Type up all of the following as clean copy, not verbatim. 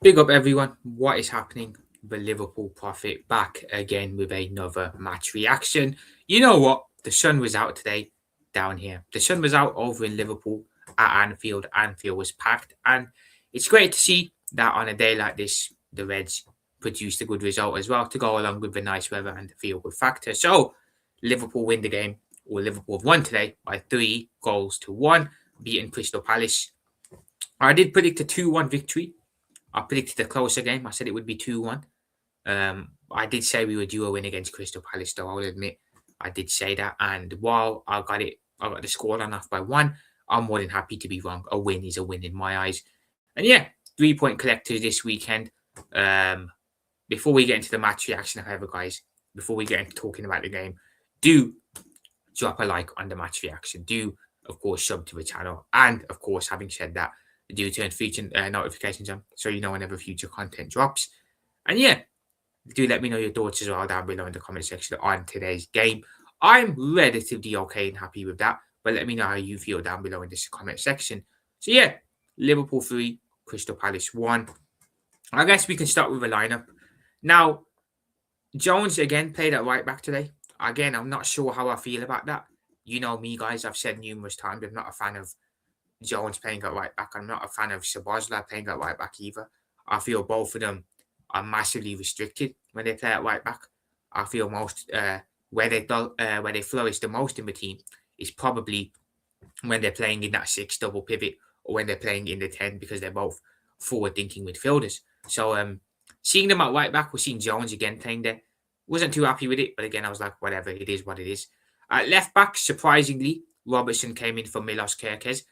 Big up everyone. What is happening? The Liverpool Prophet back again with another match reaction. You know what? The sun was out today down here. The sun was out over in Liverpool at Anfield. Anfield was packed. And it's great to see that on a day like this, the Reds produced a good result as well to go along with the nice weather and the feel good factor. So Liverpool win the game, or Liverpool have won today by 3 goals to 1, beating Crystal Palace. I did predict a 2-1 victory. I predicted a closer game. I said it would be 2-1. I did say we would do a win against Crystal Palace, though. I will admit I did say that. And while I got the scoreline off by 1. I'm more than happy to be wrong. A win is a win in my eyes. And yeah, 3-point collectors this weekend. Um, before we get into the match reaction, however, guys, before we get into talking about the game, do drop a like on the match reaction. Do, of course, sub to the channel. And, of course, having said that, do turn future notifications on so you know whenever future content drops. And yeah, do let me know your thoughts as well down below in the comment section on today's game. I'm relatively okay and happy with that, but let me know how you feel down below in this comment section. So yeah, Liverpool 3, Crystal Palace 1. I guess we can start with a lineup. Now, Jones again played at right back today. Again, I'm not sure how I feel about that. You know me, guys. I've said numerous times I'm not a fan of Jones playing at right back. I'm not a fan of Szoboszlai playing at right back either. I feel both of them are massively restricted when they play at right back. I feel where they flourish the most in the team is probably when they're playing in that 6 double pivot or when they're playing in the 10 because they're both forward thinking midfielders. So seeing them at right back, we're seeing Jones again playing there. Wasn't too happy with it, but again I was like, whatever, it is what it is. At left back, surprisingly, Robertson came in for Milos Kerkez.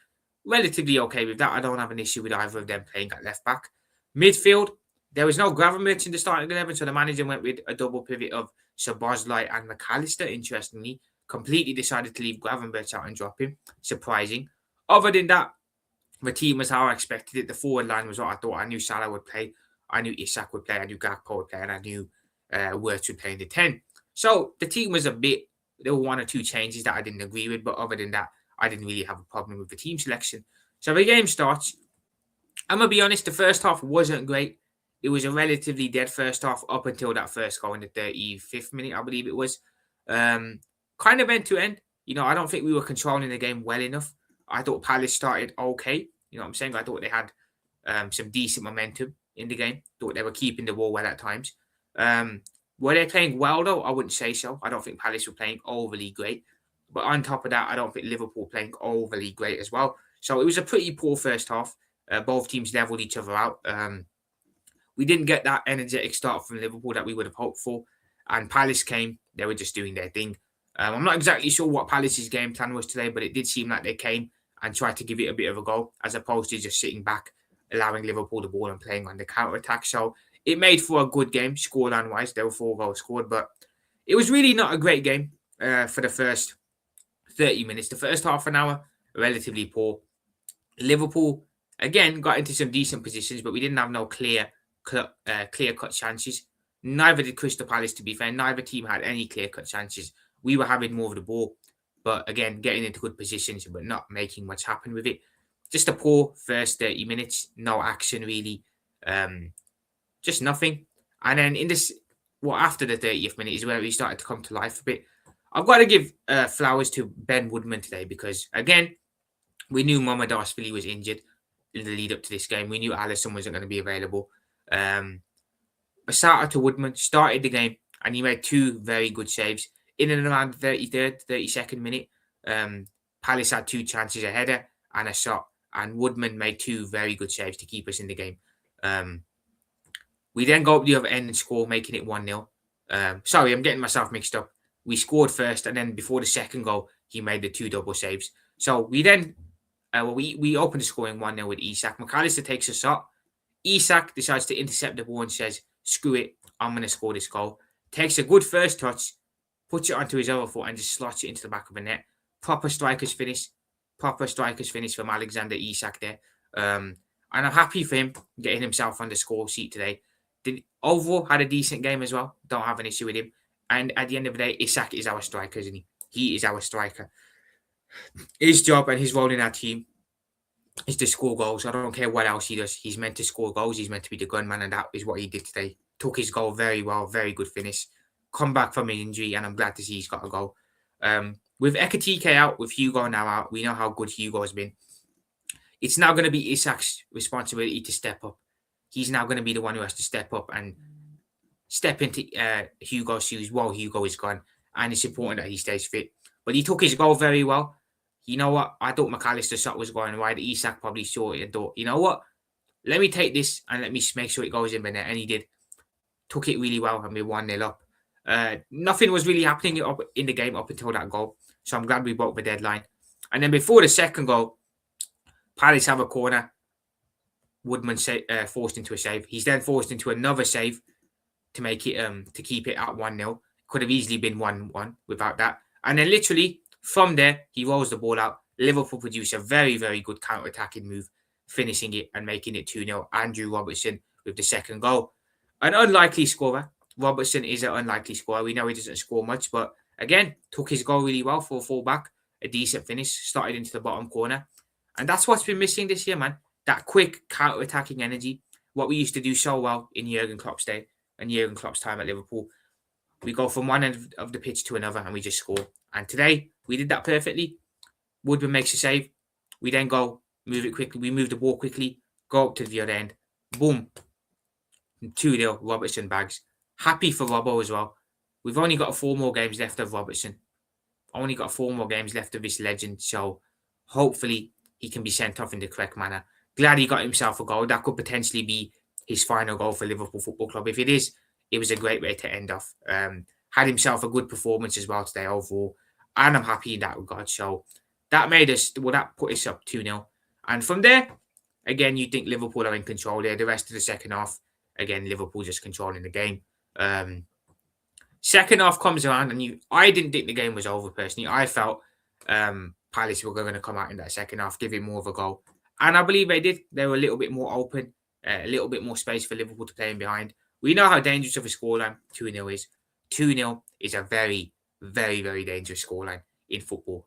Relatively okay with that. I don't have an issue with either of them playing at left back. Midfield, there was no Gravenberch in the starting 11, so the manager went with a double pivot of Szoboszlai and McAllister, interestingly. Completely decided to leave Gravenberch out and drop him. Surprising. Other than that, the team was how I expected it. The forward line was what I thought. I knew Salah would play. I knew Isak would play. I knew Gakpo would play. And I knew Wirtz would play in the 10. So the team was there were 1 or 2 changes that I didn't agree with. But other than that, I didn't really have a problem with the team selection. So the game starts. I'm going to be honest, the first half wasn't great. It was a relatively dead first half up until that first goal in the 35th minute, I believe it was. Kind of end to end. I don't think we were controlling the game well enough. I thought Palace started okay. You know what I'm saying? I thought they had some decent momentum in the game. Thought they were keeping the ball well at times. Were they playing well, though? I wouldn't say so. I don't think Palace were playing overly great. But on top of that, I don't think Liverpool playing overly great as well. So it was a pretty poor first half. Both teams leveled each other out. We didn't get that energetic start from Liverpool that we would have hoped for. And Palace came. They were just doing their thing. I'm not exactly sure what Palace's game plan was today, but it did seem like they came and tried to give it a bit of a go, as opposed to just sitting back, allowing Liverpool the ball and playing on the counter-attack. So it made for a good game, scoreline-wise. There were 4 goals scored, but it was really not a great game for the first 30 minutes. The first half an hour, relatively poor. Liverpool, again, got into some decent positions, but we didn't have no clear-cut chances. Neither did Crystal Palace, to be fair. Neither team had any clear-cut chances. We were having more of the ball, but again, getting into good positions, but not making much happen with it. Just a poor first 30 minutes. No action, really. Just nothing. And then after the 30th minute is where we started to come to life a bit. I've got to give flowers to Ben Woodman today because, again, we knew Mohammed was injured in the lead up to this game. We knew Alisson wasn't going to be available. A shout out to Woodman. Started the game and he made 2 very good saves. In and around the 33rd, 32nd minute, Palace had 2 chances, a header and a shot. And Woodman made 2 very good saves to keep us in the game. We then go up the other end and score, making it 1-0. Sorry, I'm getting myself mixed up. We scored first, and then before the second goal, he made the 2 double saves. So we then, we opened the scoring 1-0 with Isak. McAllister takes a shot. Isak decides to intercept the ball and says, screw it, I'm going to score this goal. Takes a good first touch, puts it onto his other foot and just slots it into the back of the net. Proper striker's finish from Alexander Isak there. And I'm happy for him getting himself on the score sheet today. Overall, had a decent game as well. Don't have an issue with him. And at the end of the day, Isak is our striker, isn't he? He is our striker. His job and his role in our team is to score goals. I don't care what else he does. He's meant to score goals. He's meant to be the gunman, and that is what he did today. Took his goal very well, very good finish. Come back from an injury, and I'm glad to see he's got a goal. With Ekatike out, with Hugo now out, we know how good Hugo has been. It's now going to be Isak's responsibility to step up. He's now going to be the one who has to step up and step into Hugo's shoes while Hugo is gone. And it's important that he stays fit. But he took his goal very well. You know what? I thought McAllister's shot was going wide. Isak probably saw it and thought, you know what? Let me take this and let me make sure it goes in the net. And he did. Took it really well and we 1-0 up. Nothing was really happening up in the game up until that goal. So I'm glad we broke the deadline. And then before the second goal, Palace have a corner. Woodman forced into a save. He's then forced into another save to make it to keep it at 1-0. Could have easily been 1-1 without that. And then literally from there, he rolls the ball out. Liverpool produce a very, very good counter-attacking move, finishing it and making it 2-0. Andrew Robertson with the second goal. An unlikely scorer. Robertson is an unlikely scorer. We know he doesn't score much, but again, took his goal really well for a fullback. A decent finish, started into the bottom corner. And that's what's been missing this year, man. That quick counter-attacking energy. What we used to do so well in Jurgen Klopp's day and Jurgen Klopp's time at Liverpool. We go from one end of the pitch to another and we just score. And today, we did that perfectly. Woodman makes a save. We then go, move it quickly. We move the ball quickly, go up to the other end. Boom. 2-0, Robertson bags. Happy for Robbo as well. We've only got 4 more games left of Robertson. Only got 4 more games left of this legend. So hopefully he can be sent off in the correct manner. Glad he got himself a goal. That could potentially be his final goal for Liverpool Football Club. If it is, it was a great way to end off. Had himself a good performance as well today overall. And I'm happy in that regard. So that put us up 2-0. And from there, again, you think Liverpool are in control there. The rest of the second half, again, Liverpool just controlling the game. Second half comes around, and I didn't think the game was over personally. I felt Palace were going to come out in that second half, give it more of a goal. And I believe they did. They were a little bit more open, a little bit more space for Liverpool to play in behind. We know how dangerous of a scoreline 2-0 is. 2-0 is a very, very, very dangerous scoreline in football.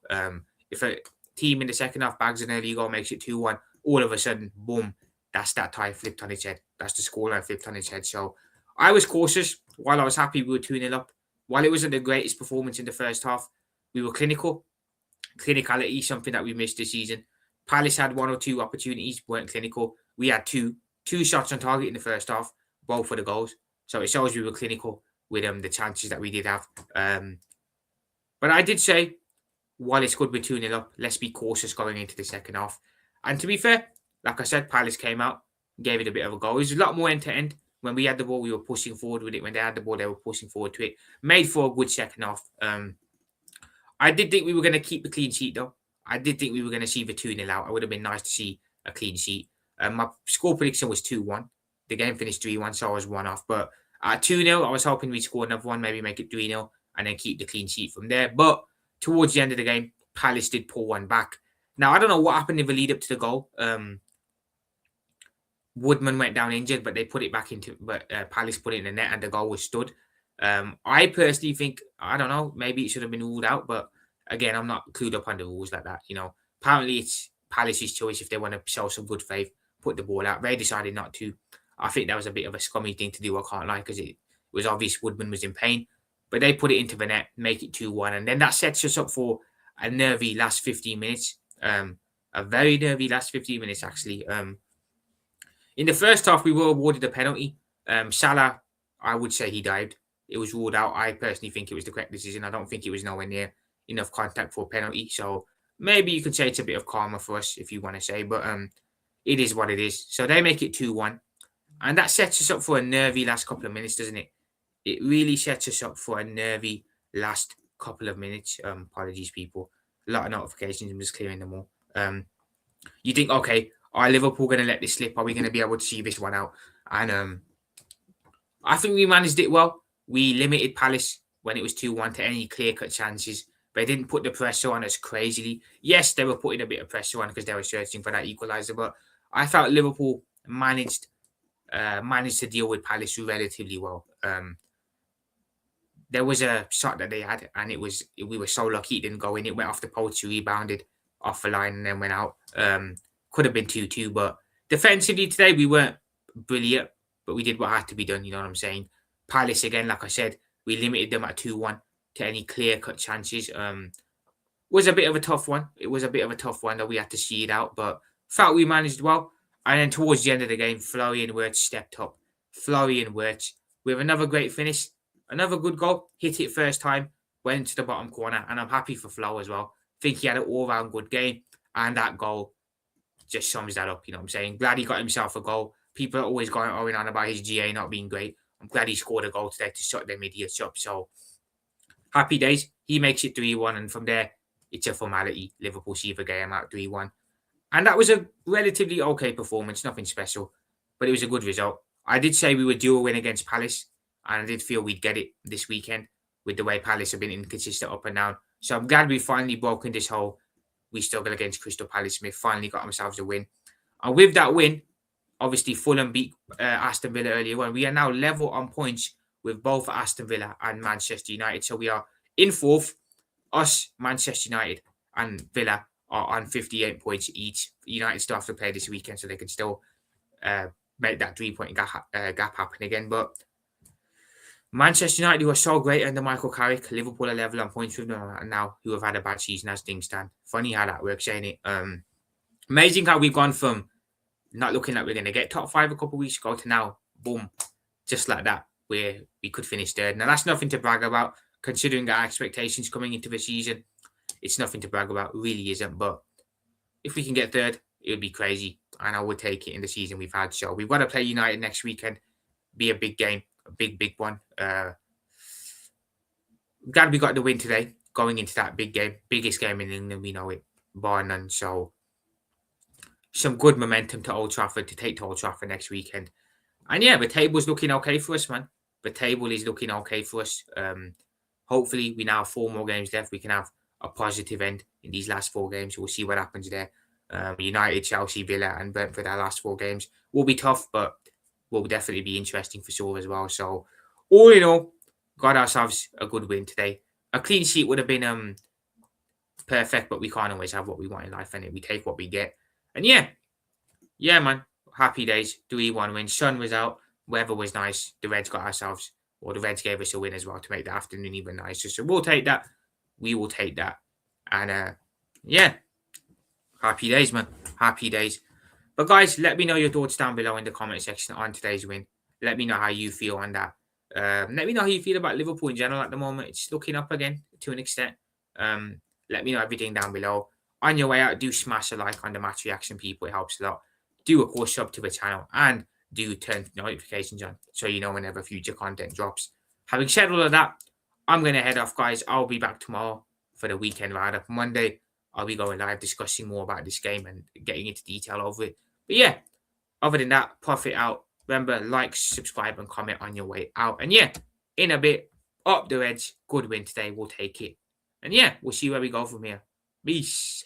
If a team in the second half bags an early goal, makes it 2-1, all of a sudden, boom, that's that tie flipped on its head. That's the scoreline flipped on its head. So I was cautious. While I was happy we were 2-0 up, while it wasn't the greatest performance in the first half, we were clinical. Clinicality, something that we missed this season. Palace had 1 or 2 opportunities, weren't clinical. We had two shots on target in the first half, both for the goals. So it shows we were clinical with the chances that we did have. But I did say, while it's good we're 2-0 up, let's be cautious going into the second half. And to be fair, like I said, Palace came out, gave it a bit of a go. It was a lot more end-to-end. When we had the ball, we were pushing forward with it. When they had the ball, they were pushing forward to it. Made for a good second half. I did think we were going to keep the clean sheet, though. I did think we were going to see the 2-0 out. It would have been nice to see a clean sheet. My score prediction was 2-1. The game finished 3-1, so I was 1 off. But at 2-0, I was hoping we'd score another one, maybe make it 3-0, and then keep the clean sheet from there. But towards the end of the game, Palace did pull one back. Now, I don't know what happened in the lead up to the goal. Woodman went down injured, but they put it back into. But Palace put it in the net, and the goal was stood. I personally think, I don't know, maybe it should have been ruled out. But again, I'm not clued up on the rules like that. You know, apparently it's Palace's choice if they want to show some good faith, put the ball out. They decided not to. I think that was a bit of a scummy thing to do. I can't lie, because it was obvious Woodman was in pain. But they put it into the net, make it 2-1, and then that sets us up for a nervy last 15 minutes. A very nervy last 15 minutes, actually. In the first half, we were awarded a penalty. Salah, I would say he dived. It was ruled out. I personally think it was the correct decision. I don't think it was nowhere near enough contact for a penalty. So maybe you could say it's a bit of karma for us, if you want to say. But it is what it is. So they make it 2-1. And that sets us up for a nervy last couple of minutes, doesn't it? It really sets us up for a nervy last couple of minutes. Apologies, people. A lot of notifications. I'm just clearing them all. You think, okay, are Liverpool going to let this slip? Are we going to be able to see this one out? And I think we managed it well. We limited Palace when it was 2-1 to any clear-cut chances. They didn't put the pressure on us crazily. Yes, they were putting a bit of pressure on because they were searching for that equaliser. But I felt Liverpool managed to deal with Palace relatively well. There was a shot that they had, and we were so lucky it didn't go in. It went off the post, rebounded off the line, and then went out. Could have been 2-2, but defensively today we weren't brilliant, but we did what had to be done. You know what I'm saying? Palace again, like I said, we limited them at 2-1 to any clear-cut chances. Was a bit of a tough one. It was a bit of a tough one that we had to see it out, but felt we managed well. And then towards the end of the game, Florian Wirtz stepped up. Florian Wirtz with another great finish, another good goal. Hit it first time, went into the bottom corner, and I'm happy for Flo as well. Think he had an all-round good game, and that goal just sums that up. You know what I'm saying? Glad he got himself a goal. People are always going on about his GA not being great. I'm glad he scored a goal today to shut them idiots up. So happy days. He makes it 3-1, and from there, it's a formality. Liverpool see the game out 3-1. And that was a relatively okay performance, nothing special, but it was a good result. I did say we would do a win against Palace, and I did feel we'd get it this weekend with the way Palace have been inconsistent up and down. So I'm glad we finally broken this whole we struggle against Crystal Palace. We finally got ourselves a win. And with that win, obviously Fulham beat Aston Villa earlier on. We are now level on points with both Aston Villa and Manchester United. So we are in fourth. Us, Manchester United, and Villa are on 58 points each. United still have to play this weekend, so they can still make that 3-point gap happen again. But Manchester United, who are so great under Michael Carrick, Liverpool are level on points with them now, who have had a bad season as things stand. Funny how that works, ain't it? Amazing how we've gone from not looking like we're going to get top 5 a couple of weeks ago to now, boom, just like that, where we could finish third. Now, that's nothing to brag about, considering our expectations coming into the season. It's nothing to brag about, it really isn't. But if we can get third, it would be crazy, and I would take it in the season we've had. So we've got to play United next weekend, be a big game, a big one. Glad we got the win today, going into that big game, biggest game in England, we know it, bar none. So some good momentum to Old Trafford, to take to Old Trafford next weekend. And yeah, the table's looking okay for us, man. The table is looking okay for us. Hopefully, we now have 4 more games left. We can have a positive end in these last 4 games. We'll see what happens there. United, Chelsea, Villa, and Brentford, our last 4 games will be tough, but will definitely be interesting for sure as well. So, all in all, got ourselves a good win today. A clean sheet would have been perfect, but we can't always have what we want in life, and we take what we get. And yeah, man, happy days. 3-1 win. Sun was out. Weather was nice. The Reds got ourselves, or the Reds gave us a win as well to make the afternoon even nicer. So we'll take that. We will take that. And yeah, happy days, man. Happy days. But guys, let me know your thoughts down below in the comment section on today's win. Let me know how you feel on that. Let me know how you feel about Liverpool in general at the moment. It's looking up again to an extent. Let me know everything down below. On your way out, do smash a like on the match reaction, people. It helps a lot. Do, of course, sub to the channel and do turn notifications on so you know whenever future content drops. Having said all of that, I'm going to head off, guys. I'll be back tomorrow for the weekend roundup. Monday, I'll be going live discussing more about this game and getting into detail over it. But yeah, other than that, profit out. Remember, like, subscribe, and comment on your way out. And yeah, in a bit, up the Reds. Good win today. We'll take it. And yeah, we'll see where we go from here. Peace.